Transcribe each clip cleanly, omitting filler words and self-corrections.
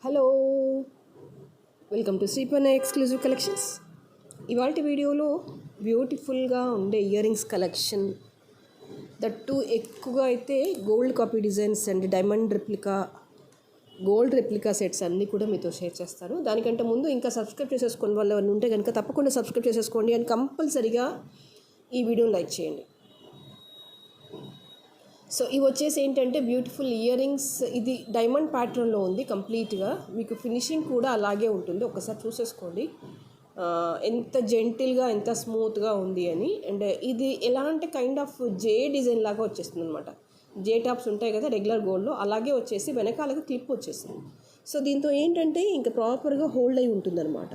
Hello, welcome to Sripanna exclusive collections. ఇవాళ వీడియోలో బ్యూటిఫుల్గా ఉండే ఇయర్ రింగ్స్ కలెక్షన్, దట్టు ఎక్కువగా అయితే gold copy designs and diamond replica, gold replica sets అన్నీ కూడా మీతో షేర్ చేస్తాను. దానికంటే ముందు ఇంకా సబ్స్క్రైబ్ చేసేసుకోండి, వాళ్ళు ఎవరైనా ఉంటే కనుక తప్పకుండా సబ్స్క్రైబ్ చేసేసుకోండి అండ్ కంపల్సరీగా ఈ వీడియోని లైక్ చేయండి. సో ఇవి వచ్చేసి ఏంటంటే బ్యూటిఫుల్ ఇయర్ రింగ్స్. ఇది డైమండ్ ప్యాటర్న్లో ఉంది కంప్లీట్గా. మీకు ఫినిషింగ్ కూడా అలాగే ఉంటుంది, ఒకసారి చూసేసుకోండి ఎంత జెంటిల్గా ఎంత స్మూత్గా ఉంది అని. అండ్ ఇది ఎలా అంటే కైండ్ ఆఫ్ జే డిజైన్ లాగా వచ్చేస్తుంది అనమాట. జే టాప్స్ ఉంటాయి కదా రెగ్యులర్ గోల్డ్లో, అలాగే వచ్చేసి వెనకాలగా క్లిప్ వచ్చేస్తుంది. సో దీంతో ఏంటంటే ఇంకా ప్రాపర్గా హోల్డ్ అయి ఉంటుంది అనమాట.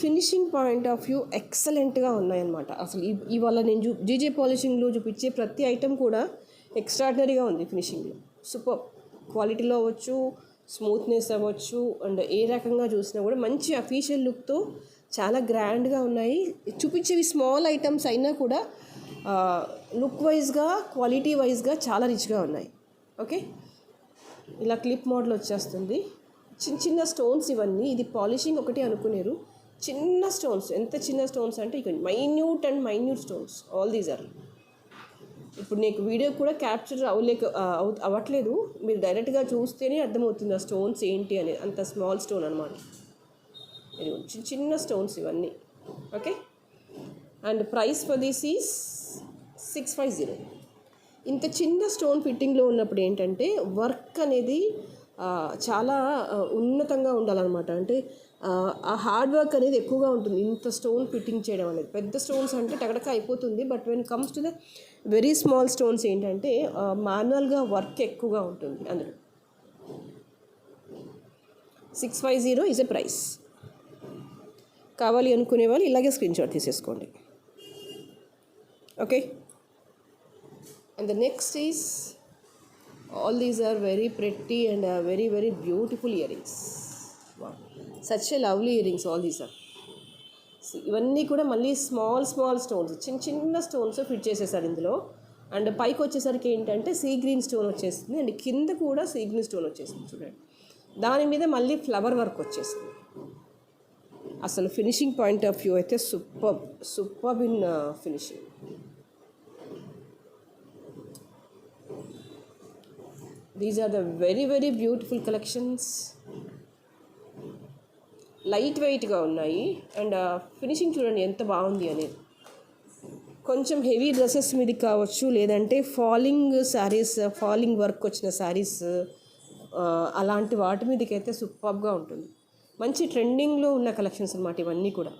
ఫినిషింగ్ పాయింట్ ఆఫ్ వ్యూ ఎక్సలెంట్గా ఉన్నాయన్నమాట. అసలు ఇవాళ నేను జీజే పాలిషింగ్లో చూపించే ప్రతి ఐటెం కూడా ఎక్స్ట్రాడినరీగా ఉంది ఫినిషింగ్లో. సూపర్ క్వాలిటీలో అవ్వచ్చు, స్మూత్నెస్ అవ్వచ్చు, అండ్ ఏ రకంగా చూసినా కూడా మంచి అఫీషియల్ లుక్తో చాలా గ్రాండ్గా ఉన్నాయి. చూపించేవి స్మాల్ ఐటమ్స్ అయినా కూడా లుక్ వైజ్గా క్వాలిటీ వైజ్గా చాలా రిచ్గా ఉన్నాయి. ఓకే, ఇలా క్లిప్ మోడల్ వచ్చేస్తుంది. చిన్న చిన్న స్టోన్స్ ఇవన్నీ. ఇది పాలిషింగ్ ఒకటి అనుకునేరు, చిన్న స్టోన్స్. ఎంత చిన్న స్టోన్స్ అంటే ఇక minute stones. All these are. ఇప్పుడు నీకు వీడియో కూడా క్యాప్చర్ అవ్వట్లేదు, మీరు డైరెక్ట్గా చూస్తేనే అర్థమవుతుంది ఆ స్టోన్స్ ఏంటి అనేది. అంత స్మాల్ స్టోన్ అనమాట. ఇది చిన్న చిన్న స్టోన్స్ ఇవన్నీ. Okay, and price for this is 650. ఇంత చిన్న స్టోన్ ఫిట్టింగ్లో ఉన్నప్పుడు ఏంటంటే వర్క్ అనేది చాలా ఉన్నతంగా ఉండాలన్నమాట. అంటే ఆ హార్డ్ వర్క్ అనేది ఎక్కువగా ఉంటుంది ఇంత స్టోన్ ఫిట్టింగ్ చేయడం అనేది. పెద్ద స్టోన్స్ అంటే టగటక అయిపోతుంది, but when comes to the very small stones ఏంటంటే మాన్యువల్గా వర్క్ ఎక్కువగా ఉంటుంది అందులో. 650 ఈజ్ ఎ ప్రైస్. కావాలి అనుకునే వాళ్ళు ఇలాగే స్క్రీన్ షాట్ తీసేసుకోండి. Okay, and the next is all these are very pretty and very beautiful earrings. Wow, such a lovely earrings all these are. ఇవన్నీ కూడా మళ్ళీ స్మాల్ స్టోన్స్, చిన్న స్టోన్స్ ఫిట్ చేసేసారు ఇందులో. అండ్ పైకి వచ్చేసరికి ఏంటంటే సీ గ్రీన్ స్టోన్ వచ్చేస్తుంది, అండ్ కింద కూడా సీ గ్రీన్ స్టోన్ వచ్చేసింది చూడండి. దాని మీద మళ్ళీ ఫ్లవర్ వర్క్ వచ్చేసింది. అసలు ఫినిషింగ్ పాయింట్ ఆఫ్ వ్యూ అయితే super in finishing. These are the very beautiful collections. Light వెయిట్గా ఉన్నాయి అండ్ ఫినిషింగ్ చూడండి ఎంత బాగుంది అనేది. కొంచెం హెవీ డ్రెస్సెస్ మీద కావచ్చు, లేదంటే ఫాలింగ్ వర్క్ వచ్చిన శారీస్, అలాంటి వాటి మీదకైతే సూపర్గా ఉంటుంది. మంచి ట్రెండింగ్లో ఉన్న కలెక్షన్స్ అన్నమాట ఇవన్నీ కూడా.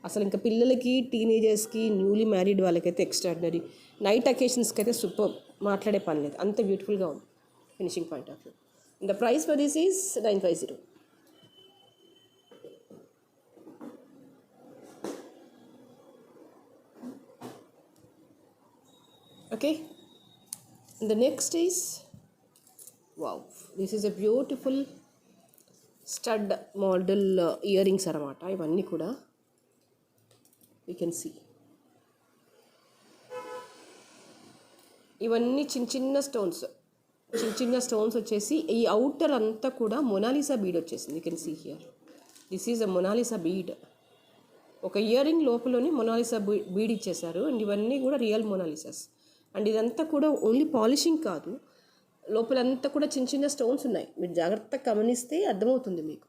అసలు ఇంకా పిల్లలకి, టీనేజర్స్కి, న్యూలీ మ్యారీడ్ వాళ్ళకైతే ఎక్స్ట్రాడినరీ. నైట్ అకేషన్స్కి అయితే సూపర్, మాట్లాడే పని లేదు, అంత బ్యూటిఫుల్గా ఉంది finishing point of view. The price for this is 950. Okay, the next is wow, this is a beautiful stud model ear rings అన్నమాట ఇవన్నీ కూడా. యూ కెన్ సీ ఇవన్నీ చిన్న స్టోన్స్ వచ్చేసి ఈ అవుటర్ అంతా కూడా మొనాలిసా బీడ్ వచ్చేసింది. You can see here, this is a Mona Lisa bead. ఒక ఇయర్ రింగ్ లోపలనే మొనాలిసా బీడ్ ఇచ్చేసారు. అండ్ ఇవన్నీ కూడా రియల్ మొనాలిసాస్. అండ్ ఇదంతా కూడా ఓన్లీ పాలిషింగ్ కాదు, లోపలంతా కూడా చిన్న స్టోన్స్ ఉన్నాయి. మీరు జాగ్రత్తగా గమనిస్తే అర్థమవుతుంది మీకు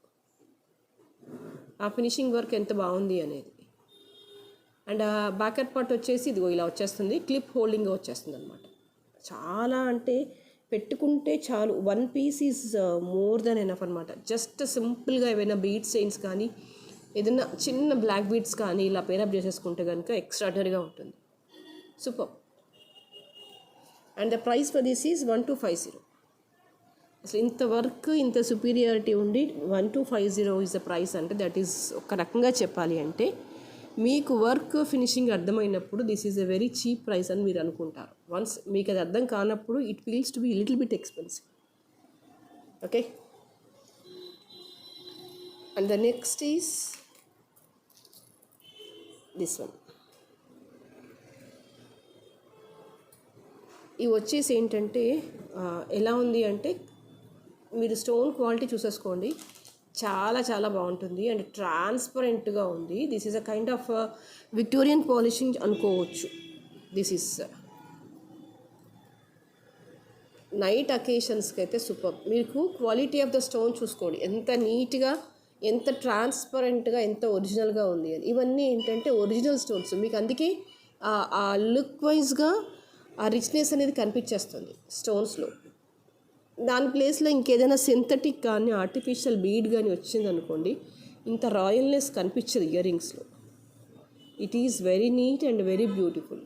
ఆ ఫినిషింగ్ వర్క్ ఎంత బాగుంది అనేది. అండ్ బ్యాకర్ పార్ట్ వచ్చేసి ఇదిగో ఇలా వచ్చేస్తుంది, క్లిప్ హోల్డింగ్గా వచ్చేస్తుంది అనమాట. చాలా అంటే పెట్టుకుంటే చాలు, 1 piece is more than enough అనమాట. జస్ట్ సింపుల్గా ఏవైనా బీడ్స్ చైన్స్ కానీ, ఏదైనా చిన్న బ్లాక్ బీడ్స్ కానీ ఇలా పేరప్ చేసేసుకుంటే కనుక ఎక్స్ట్రాడనరీగా ఉంటుంది. Super. And the price for this is 1250. అసలు ఇంత వర్క్, ఇంత సుపీరియారిటీ ఉండి 1250 ఈజ్ ద ప్రైస్ అంటే దట్ ఈజ్ ఒక రకంగా చెప్పాలి అంటే మీకు వర్క్ ఫినిషింగ్ అర్థమైనప్పుడు this is a very cheap price అని మీరు అనుకుంటారు. వన్స్ మీకు అది అర్థం కానప్పుడు it feels to be little bit expensive. Okay, and the next is this one. ఇవి వచ్చేసి ఏంటంటే ఎలా ఉంది అంటే మీరు స్టోన్ క్వాలిటీ చూసేసుకోండి, చాలా చాలా బాగుంటుంది అండ్ ట్రాన్స్పరెంట్గా ఉంది. This is a kind of Victorian polishing అనుకోవచ్చు. దిస్ ఈస్ నైట్ అకేషన్స్కి అయితే సూపర్. మీకు క్వాలిటీ ఆఫ్ ద స్టోన్ చూసుకోండి, ఎంత నీట్గా, ఎంత ట్రాన్స్పరెంట్గా, ఎంత ఒరిజినల్గా ఉంది అని. ఇవన్నీ ఏంటంటే ఒరిజినల్ స్టోన్స్, మీకు అందుకే ఆ లుక్ వైజ్గా ఆ రిచ్నెస్ అనేది కనిపించేస్తుంది స్టోన్స్లో. దాని ప్లేస్లో ఇంకేదైనా సింథటిక్ కానీ ఆర్టిఫిషియల్ బీడ్ కానీ వచ్చిందనుకోండి, ఇంత రాయల్నెస్ కనిపించదు ఇయర్ రింగ్స్లో. It is very neat and very beautiful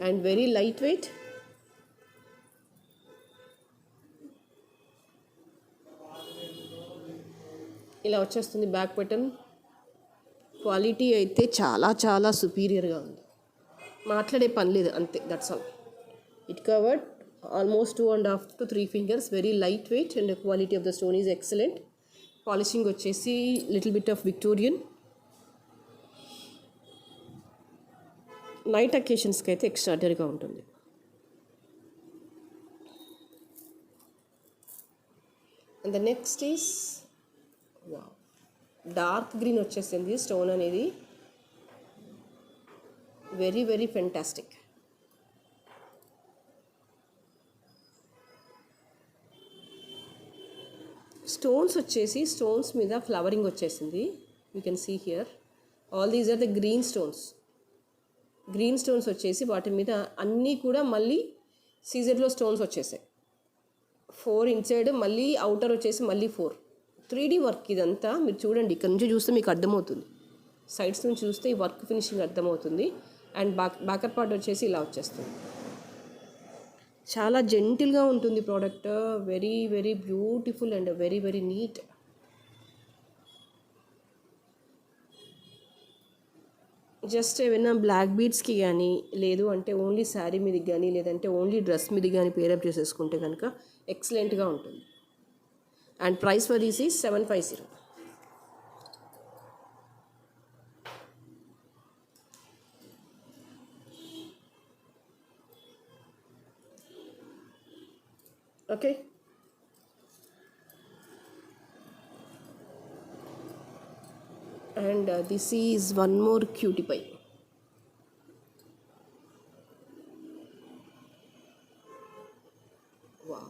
and very light weight. ఇలా వచ్చేస్తుంది బ్యాక్ బటన్. క్వాలిటీ అయితే చాలా చాలా సుపీరియర్గా ఉంది, మాట్లాడే పని లేదు, అంతే, that's all. It covered almost 2.5 to 3 fingers, very light weight and quality of the stone is excellent. Polishing వచ్చేసి little bit of Victorian. Night అకేషన్స్కి అయితే ఎక్స్ట్రాడనరీగా ఉంటుంది. And the next is dark green వచ్చేసింది స్టోన్ అనేది, వెరీ వెరీ ఫెంటాస్టిక్. స్టోన్స్ వచ్చేసి stones మీద flowering వచ్చేసింది. You can see here all these are the green stones. Green stones వచ్చేసి వాటి మీద అన్నీ కూడా మళ్ళీ సీజర్లో స్టోన్స్ వచ్చేసాయి. 4 ఇన్సైడ్, మళ్ళీ అవుటర్ వచ్చేసి మళ్ళీ 4. 3D వర్క్ ఇదంతా. మీరు చూడండి, ఇక్కడ నుంచి చూస్తే మీకు అర్థమవుతుంది, సైడ్స్ నుంచి చూస్తే ఈ వర్క్ ఫినిషింగ్ అర్థమవుతుంది. అండ్ బ్యాకప్ పార్ట్ వచ్చేసి ఇలా వచ్చేస్తుంది. చాలా జెంటిల్గా ఉంటుంది product, very very beautiful and very very neat. Just ఏమైనా బ్లాక్ బీడ్స్కి కానీ, లేదు అంటే ఓన్లీ శారీ మీదకి కానీ, లేదంటే ఓన్లీ డ్రెస్ మీదకి కానీ పేరప్ చేసేసుకుంటే కనుక ఎక్సలెంట్గా ఉంటుంది. And price for this is 750. Okay, and this is one more cutie pie. Wow,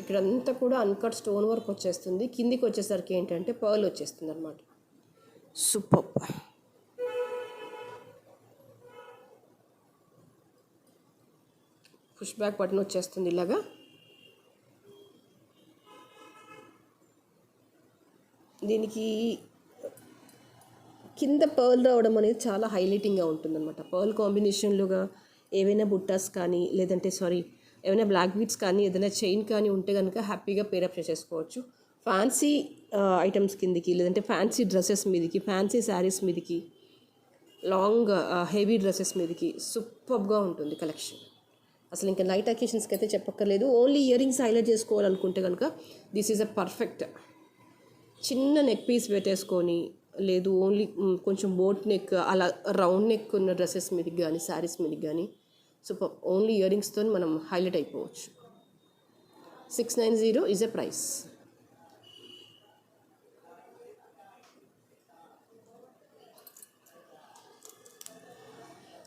ఇక్కడంతా కూడా అన్కట్ స్టోన్ వర్క్ వచ్చేస్తుంది. కిందికి వచ్చేసరికి ఏంటంటే పర్ల్ వచ్చేస్తుంది అనమాట. సూపర్. పుష్ బ్యాక్ బటన్ వచ్చేస్తుంది ఇలాగా. దీనికి కింద పర్ల్ రావడం అనేది చాలా హైలైటింగ్గా ఉంటుందన్నమాట. పర్ల్ కాంబినేషన్లుగా ఏవైనా బుట్టాస్ కానీ, లేదంటే ఏమైనా బ్లాక్ బీడ్స్ కానీ, ఏదైనా చైన్ కానీ ఉంటే కనుక హ్యాపీగా పేరప్ చేసేసుకోవచ్చు. ఫ్యాన్సీ ఐటమ్స్ కిందికి, లేదంటే ఫ్యాన్సీ డ్రెస్సెస్ మీదకి, ఫ్యాన్సీ శారీస్ మీదకి, లాంగ్ హెవీ డ్రెస్సెస్ మీదకి సూపర్గా ఉంటుంది కలెక్షన్. అసలు ఇంకా నైట్ అకేషన్స్కి అయితే చెప్పక్కర్లేదు. ఓన్లీ ఇయర్ రింగ్స్ హైలైట్ చేసుకోవాలనుకుంటే కనుక దిస్ ఈజ్ అ పర్ఫెక్ట్. చిన్న నెక్ పీస్ పెట్టేసుకొని, లేదు ఓన్లీ కొంచెం బోట్ నెక్, అలా రౌండ్ నెక్ ఉన్న డ్రెస్సెస్ మీదకి కానీ, శారీస్ మీదకి కానీ సూపర్. ఓన్లీ ఇయర్ రింగ్స్తో మనం హైలైట్ అయిపోవచ్చు. 690 ఈజ్ ఎ ప్రైస్.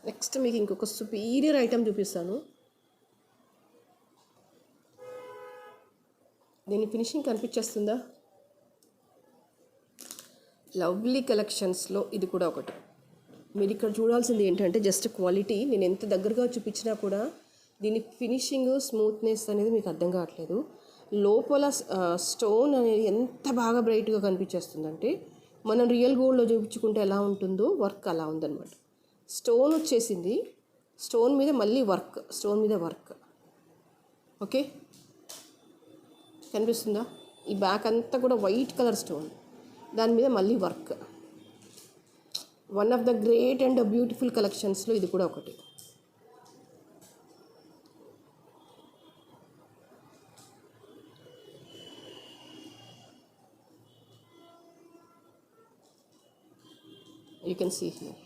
నెక్స్ట్ మీకు ఇంకొక సుపీరియర్ ఐటమ్ చూపిస్తాను. దీని ఫినిషింగ్ కనిపించేస్తుందా? లవ్లీ కలెక్షన్స్లో ఇది కూడా ఒకటి. మీరు ఇక్కడ చూడాల్సింది ఏంటంటే జస్ట్ క్వాలిటీ. నేను ఎంత దగ్గరగా చూపించినా కూడా దీని ఫినిషింగ్, స్మూత్నెస్ అనేది మీకు అర్థం కావట్లేదు. లోపల స్టోన్ అనేది ఎంత బాగా బ్రైట్గా కనిపించేస్తుందంటే, మనం రియల్ గోల్డ్లో చూపించుకుంటే ఎలా ఉంటుందో వర్క్ అలా ఉందన్నమాట. స్టోన్ వచ్చేసింది, స్టోన్ మీద మళ్ళీ వర్క్, స్టోన్ మీద వర్క్. ఓకే, కనిపిస్తుందా? ఈ బ్యాక్ అంతా కూడా వైట్ కలర్ స్టోన్, దాని మీద మళ్ళీ work. One of the great and beautiful కలెక్షన్స్లో ఇది కూడా ఒకటి. You can see here.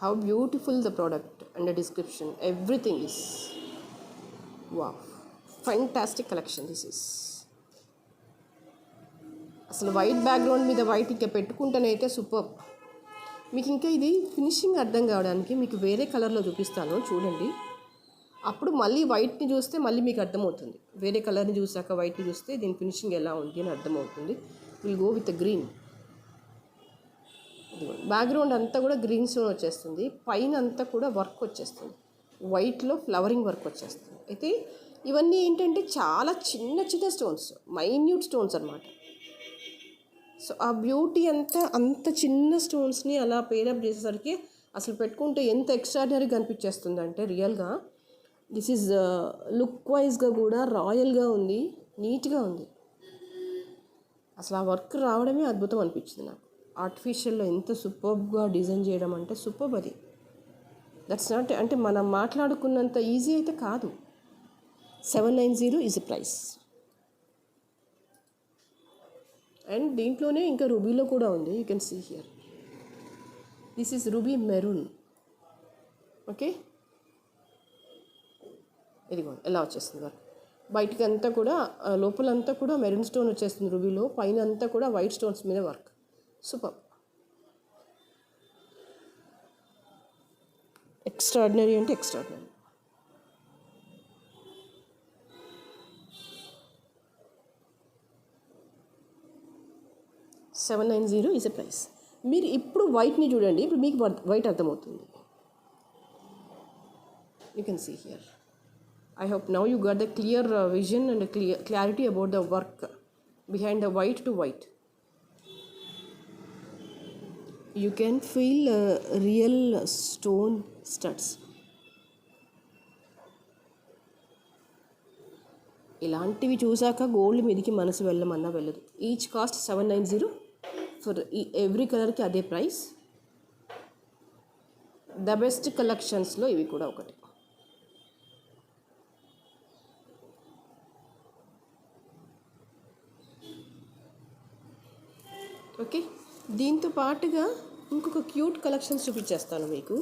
How beautiful the product and the description. Everything is wow. Fantastic collection this is. అసలు వైట్ బ్యాక్గ్రౌండ్ మీద వైట్ ఇంకా పెట్టుకుంటేనైతే సూపర్. మీకు ఇంకా ఇది ఫినిషింగ్ అర్థం కావడానికి మీకు వేరే కలర్లో చూపిస్తాను చూడండి. అప్పుడు మళ్ళీ వైట్ని చూస్తే మళ్ళీ మీకు అర్థమవుతుంది. వేరే కలర్ని చూసాక వైట్ని చూస్తే దీని ఫినిషింగ్ ఎలా ఉంది అని అర్థమవుతుంది. Will go with green. Background అంతా కూడా గ్రీన్ స్టోన్ వచ్చేస్తుంది. పైన అంతా కూడా వర్క్ వచ్చేస్తుంది. వైట్లో ఫ్లవరింగ్ వర్క్ వచ్చేస్తుంది. అయితే ఇవన్నీ ఏంటంటే చాలా చిన్న చిన్న స్టోన్స్, మైన్యూట్ స్టోన్స్ అనమాట. సో ఆ బ్యూటీ అంతా అంత చిన్న స్టోన్స్ని అలా పేరప్ చేసేసరికి అసలు పెట్టుకుంటే ఎంత ఎక్స్ట్రాడినరీగా కనిపించేస్తుంది అంటే రియల్గా దిస్ ఈజ్ లుక్ వైజ్గా కూడా రాయల్గా ఉంది, నీట్గా ఉంది. అసలు ఆ వర్క్ రావడమే అద్భుతం అనిపించింది నాకు. ఆర్టిఫిషియల్లో ఎంత సూపర్గా డిజైన్ చేయడం అంటే సూపర్. అది దట్స్ నాట్ అంటే మనం మాట్లాడుకున్నంత ఈజీ అయితే కాదు. 790 ఈజ్ ఎ ప్రైస్. అండ్ దీంట్లోనే ఇంకా రూబీలో కూడా ఉంది. You can see here this is ruby maroon. Okay, ఇదిగోండి ఎలా వచ్చేస్తుంది వర్క్. బయటికి అంతా కూడా లోపలంతా కూడా మెరూన్ స్టోన్ వచ్చేస్తుంది రూబీలో, పైన అంతా కూడా వైట్ స్టోన్స్ మీద వర్క్. సూపర్, ఎక్స్ట్రాడినరీ అంటే ఎక్స్ట్రాడినరీ. $790 is a price. మీరు ఇప్పుడు వైట్ని చూడండి, ఇప్పుడు మీకు వైట్ అర్థమవుతుంది. You can see here. I hope now you got the clear vision and a clarity about the work behind the white to white. You can feel real stone studs. ఇలాంటివి చూసాక gold మీదకి మనసు వెళ్ళమన్నా వెళ్ళదు. Each cost 790 for every కలర్కి అదే price. The best కలెక్షన్స్లో ఇవి కూడా ఒకటి. ఓకే, దీంతో పాటుగా ఇంకొక క్యూట్ కలెక్షన్స్ చూపించేస్తాను మీకు.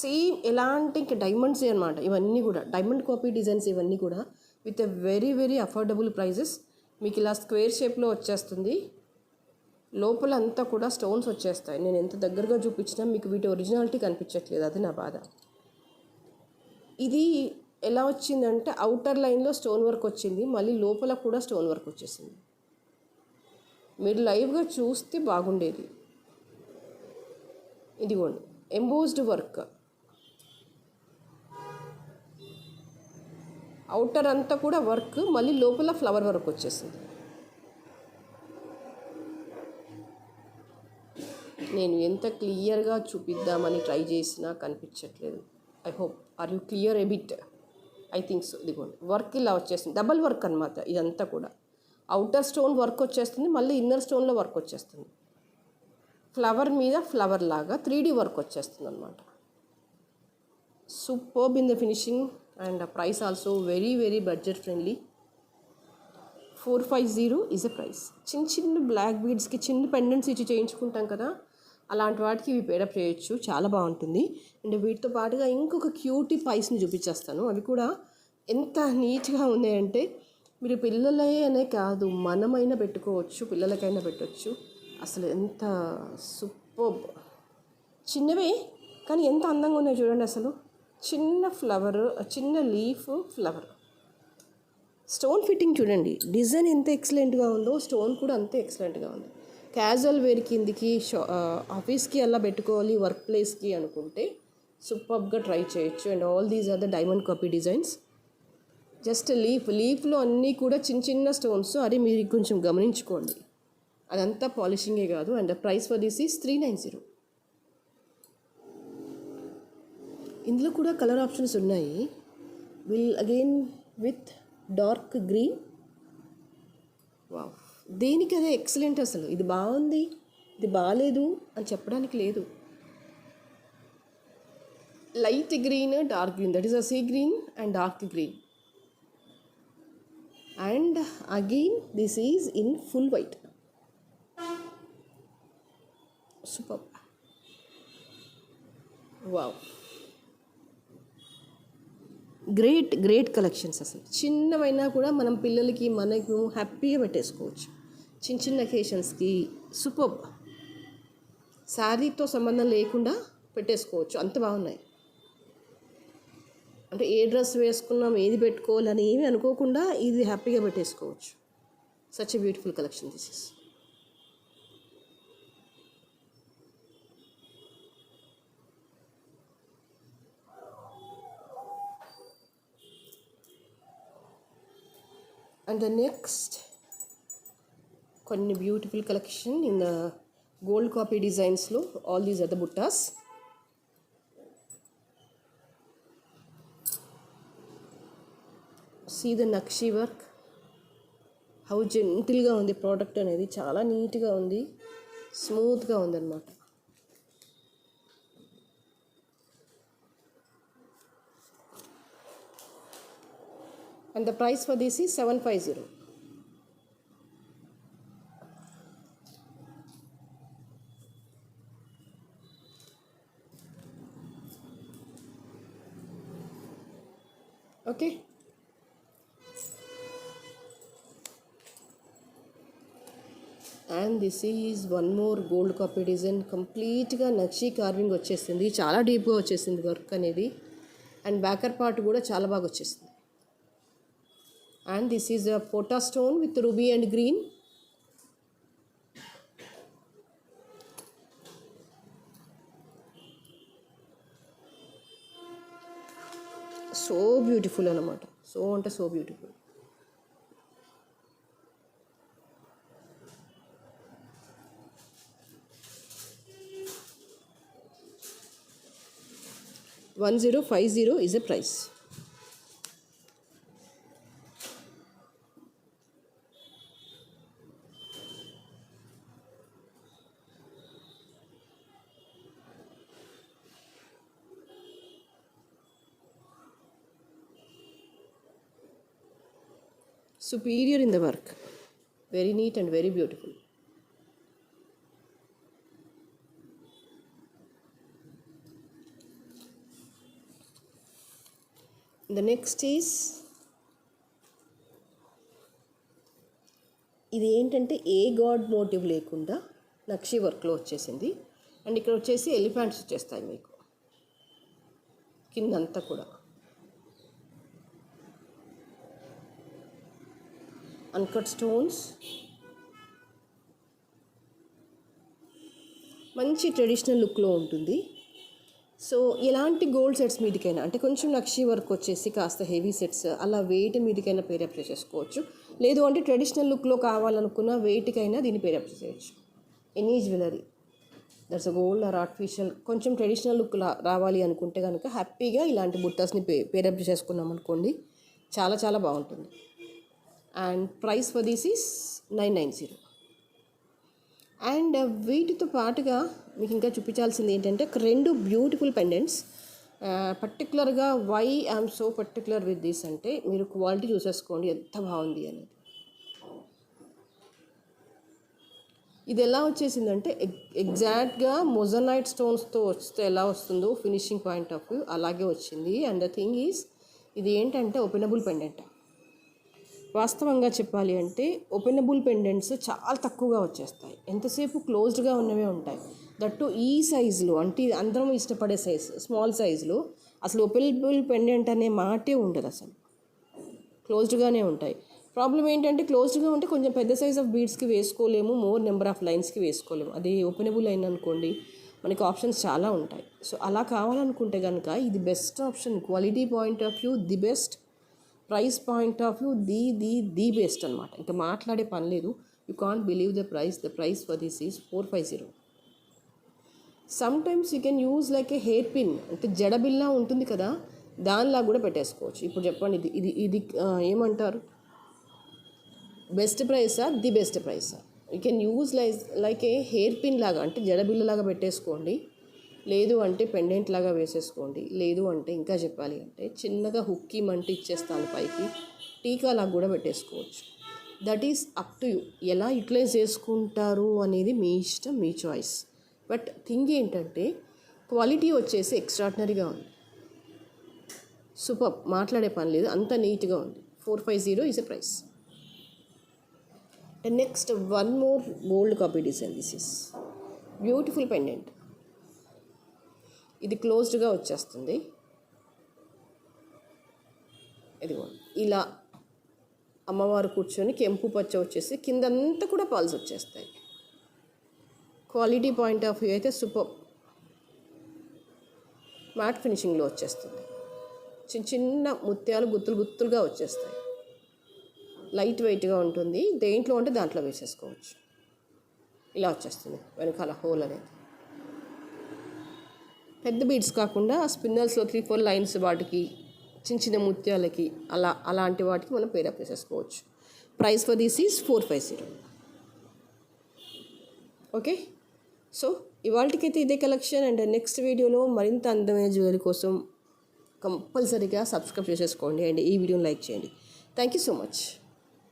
సేమ్ ఎలాంటి ఇంకా డైమండ్స్ అనమాట. ఇవన్నీ కూడా డైమండ్ కాపీ డిజైన్స్. ఇవన్నీ కూడా with a very very affordable prices. మీకు ఇలా స్క్వేర్ షేప్లో వచ్చేస్తుంది. లోపల అంతా కూడా స్టోన్స్ వచ్చేస్తాయి. నేను ఎంత దగ్గరగా చూపించినా మీకు వీటి ఒరిజినాలిటీ కనిపించట్లేదు, అది నా బాధ. ఇది ఎలా వచ్చిందంటే అవుటర్ లైన్లో స్టోన్ వర్క్ వచ్చింది, మళ్ళీ లోపల కూడా స్టోన్ వర్క్ వచ్చేసింది. మీరు లైవ్గా చూస్తే బాగుండేది. ఇదిగోండి ఎంబోస్డ్ వర్క్. అవుటర్ అంతా కూడా వర్క్, మళ్ళీ లోపల ఫ్లవర్ వర్క్ వచ్చేసింది. నేను ఎంత క్లియర్గా చూపిద్దామని ట్రై చేసినా కనిపించట్లేదు. I hope are you clear a bit? I think so. ఇదిగోండి వర్క్ ఇలా వచ్చేస్తుంది. డబల్ వర్క్ అనమాట ఇదంతా కూడా. అవుటర్ స్టోన్ వర్క్ వచ్చేస్తుంది, మళ్ళీ ఇన్నర్ స్టోన్లో వర్క్ వచ్చేస్తుంది. ఫ్లవర్ మీద ఫ్లవర్ లాగా 3D వర్క్ వచ్చేస్తుంది అనమాట. Superb in the finishing and price also very very budget friendly. 450 is a price. చిన్న చిన్న బ్లాక్ బీడ్స్కి చిన్న పెండెంట్స్ ఇచ్చి చేయించుకుంటాం కదా, అలాంటి వాటికి ఇవి పేరప్ చేయొచ్చు, చాలా బాగుంటుంది. అండ్ వీటితో పాటుగా ఇంకొక క్యూటీ పైస్ని చూపించేస్తాను. అవి కూడా ఎంత నీట్గా ఉన్నాయంటే మీరు పిల్లలే అనే కాదు, మనమైనా పెట్టుకోవచ్చు, పిల్లలకైనా పెట్టవచ్చు. అసలు ఎంత సూపర్. చిన్నవే కానీ ఎంత అందంగా ఉన్నాయో చూడండి. అసలు చిన్న ఫ్లవర్, చిన్న లీఫ్ ఫ్లవర్. స్టోన్ ఫిట్టింగ్ చూడండి, డిజైన్ ఎంత ఎక్సలెంట్గా ఉందో, స్టోన్ కూడా అంతే ఎక్సలెంట్గా ఉంది. క్యాజువల్ వేర్ కిందికి ఆఫీస్కి అలా పెట్టుకోవాలి, వర్క్ ప్లేస్కి అనుకుంటే సూపర్గా ట్రై చేయొచ్చు. And all these are the diamond copy designs. Just లీఫ్లో అన్నీ కూడా చిన్న చిన్న స్టోన్స్. అది మీరు కొంచెం గమనించుకోండి, అదంతా పాలిషింగే కాదు. And the price for this is 390. ఇందులో కూడా కలర్ ఆప్షన్స్ ఉన్నాయి. Will again with dark green. Wow, దేనికి అదే ఎక్సలెంట్. అసలు ఇది బాగుంది, ఇది బాగాలేదు అని చెప్పడానికి లేదు. Light green, dark green, that is a sea green and dark green. And again this is in full white. Super. Wow, great collections. అసలు చిన్నవైనా కూడా మనం పిల్లలకి మనకు హ్యాపీగా పెట్టేసుకోవచ్చు చిన్న చిన్న అకేషన్స్కి. సూపర్. శారీతో సంబంధం లేకుండా పెట్టేసుకోవచ్చు, అంత బాగున్నాయి. అంటే ఏ డ్రెస్ వేసుకున్నాం ఏది పెట్టుకోవాలని ఏమి అనుకోకుండా ఇది హ్యాపీగా పెట్టేసుకోవచ్చు. Such a beautiful collection this is. And the next కొన్ని beautiful collection in the gold copy డిజైన్స్లో. All these are the buttas. See the nakshi work, how జెంటిల్గా ఉంది ప్రోడక్ట్ అనేది. చాలా నీట్గా ఉంది, స్మూత్గా ఉందన్నమాట. And the price for this is 750. Okay. And this is one more gold copy design. కంప్లీట్గా నక్షి కార్వింగ్ వచ్చేసింది, చాలా డీప్గా వచ్చేసింది వర్క్ అనేది. అండ్ బ్యాకర్ పార్ట్ కూడా చాలా బాగా వచ్చేసింది. And this is a pota stone with ruby and green. So beautiful అన్నమాట. సో అంటే so beautiful. $1050 is a price. Superior in the work, very neat and very beautiful. The next is ఇది ఏంటంటే ఏ God motive లేకుండా నక్షి వర్క్లో వచ్చేసింది. And ఇక్కడ వచ్చేసి elephants వచ్చేస్తాయి మీకు కిందంతా కూడా. అన్కట్ స్టోన్స్, మంచి ట్రెడిషనల్ లుక్లో ఉంటుంది. సో ఎలాంటి గోల్డ్ సెట్స్ మీదకైనా, అంటే కొంచెం నక్షి వర్క్ వచ్చేసి కాస్త హెవీ సెట్స్ అలా వెయిట్ మీదకైనా పేరప్ చేసుకోవచ్చు. లేదు అంటే ట్రెడిషనల్ లుక్లో కావాలనుకున్న వెయిట్కైనా దీన్ని పేరప్ చేయొచ్చు. Any jewellery that's a gold or artificial, కొంచెం ట్రెడిషనల్ లుక్ రావాలి అనుకుంటే కనుక హ్యాపీగా ఇలాంటి బుట్టాస్ని పేరప్ చేసుకున్నాం అనుకోండి, చాలా చాలా బాగుంటుంది. And price for this is 990. And వీటితో పాటుగా మీకు ఇంకా చూపించాల్సింది ఏంటంటే రెండు బ్యూటిఫుల్ పెండెంట్స్. పర్టికులర్గా why I'm so particular with this అంటే మీరు క్వాలిటీ చూసేసుకోండి ఎంత బాగుంది అనేది. ఇది ఎలా వచ్చేసిందంటే ఎగ్జాక్ట్గా మొజనైట్ స్టోన్స్తో వస్తే ఎలా వస్తుందో ఫినిషింగ్ పాయింట్ ఆఫ్ వ్యూ అలాగే వచ్చింది. అండ్ ద థింగ్ ఈజ్ ఇది ఏంటంటే ఓపెనబుల్ పెండెంట్. వాస్తవంగా చెప్పాలి అంటే ఓపెనబుల్ పెండెంట్స్ చాలా తక్కువగా వచ్చేస్తాయి, ఎంతసేపు క్లోజ్డ్గా ఉన్నవే ఉంటాయి. దట్టు ఈ సైజులో, అంటే అందరం ఇష్టపడే సైజ్ స్మాల్ సైజులో అసలు ఓపెనబుల్ పెండెంట్ అనే మాటే ఉండదు, అసలు క్లోజ్డ్గానే ఉంటాయి. ప్రాబ్లం ఏంటంటే క్లోజ్డ్గా ఉంటే కొంచెం పెద్ద సైజ్ ఆఫ్ బీడ్స్కి వేసుకోలేము, మోర్ నెంబర్ ఆఫ్ లైన్స్కి వేసుకోలేము. అది ఓపెనబుల్ అయిన అనుకోండి మనకి ఆప్షన్స్ చాలా ఉంటాయి. సో అలా కావాలనుకుంటే కనుక ఇది best option. Quality point of view the best, price point of view the best అనమాట. ఇంకా మాట్లాడే పని లేదు. You can't believe the price for this is 450. Some times you can use like a hair pin, అంటే జడబిల్లా ఉంటుంది కదా, దానిలా కూడా పెట్టేసుకోవచ్చు. ఇప్పుడు చెప్పండి, ఇది ఏమంటారు, బెస్ట్ ప్రైసా ది బెస్ట్ ప్రైసా? You can use like a hair pin లాగా, అంటే జడబిల్లలాగా పెట్టేసుకోండి, లేదు అంటే పెండెంట్ లాగా వేసేసుకోండి, లేదు అంటే ఇంకా చెప్పాలి అంటే చిన్నగా హుక్కి మంటి ఇచ్చేస్తాను పైకి, టీకా లాగా కూడా పెట్టేసుకోవచ్చు. That is up to you, ఎలా యూటిలైజ్ చేసుకుంటారు అనేది మీ ఇష్టం, మీ చాయిస్. బట్ థింగ్ ఏంటంటే క్వాలిటీ వచ్చేసి ఎక్స్ట్రాడినరీగా ఉంది. సూపర్, మాట్లాడే పని లేదు, అంత నీట్గా ఉంది. 450 is a price. And next one more bold copy design. This is beautiful pendant. ఇది క్లోజ్డ్గా వచ్చేస్తుంది. ఇదిగోండి ఇలా అమ్మవారు కూర్చొని కెంపు పచ్చ వచ్చేసి కిందంతా కూడా పల్స్ వచ్చేస్తాయి. క్వాలిటీ పాయింట్ ఆఫ్ వ్యూ అయితే సూపర్. మ్యాట్ ఫినిషింగ్లో వచ్చేస్తుంది. చిన్న చిన్న ముత్యాలు గుత్తులు గుత్తులుగా వచ్చేస్తాయి. లైట్ వెయిట్గా ఉంటుంది. దేంట్లో అంటే దాంట్లో వేసేసుకోవచ్చు. ఇలా వచ్చేస్తుంది వెనకాల హోల్ అనేది. పెద్ద బీడ్స్ కాకుండా స్పిన్నల్స్లో 3-4 లైన్స్ వాటికి చిన్న చిన్న ముత్యాలకి అలాంటి వాటికి మనం పేరప్ చేసేసుకోవచ్చు. Price for this is 450. Okay, so ఇవాళకైతే ఇదే కలెక్షన్. అండ్ నెక్స్ట్ వీడియోలో మరింత అందమైన జ్యువెలరీ కోసం కంపల్సరీగా సబ్స్క్రైబ్ చేసేసుకోండి అండ్ ఈ వీడియోని లైక్ చేయండి. Thank you so much.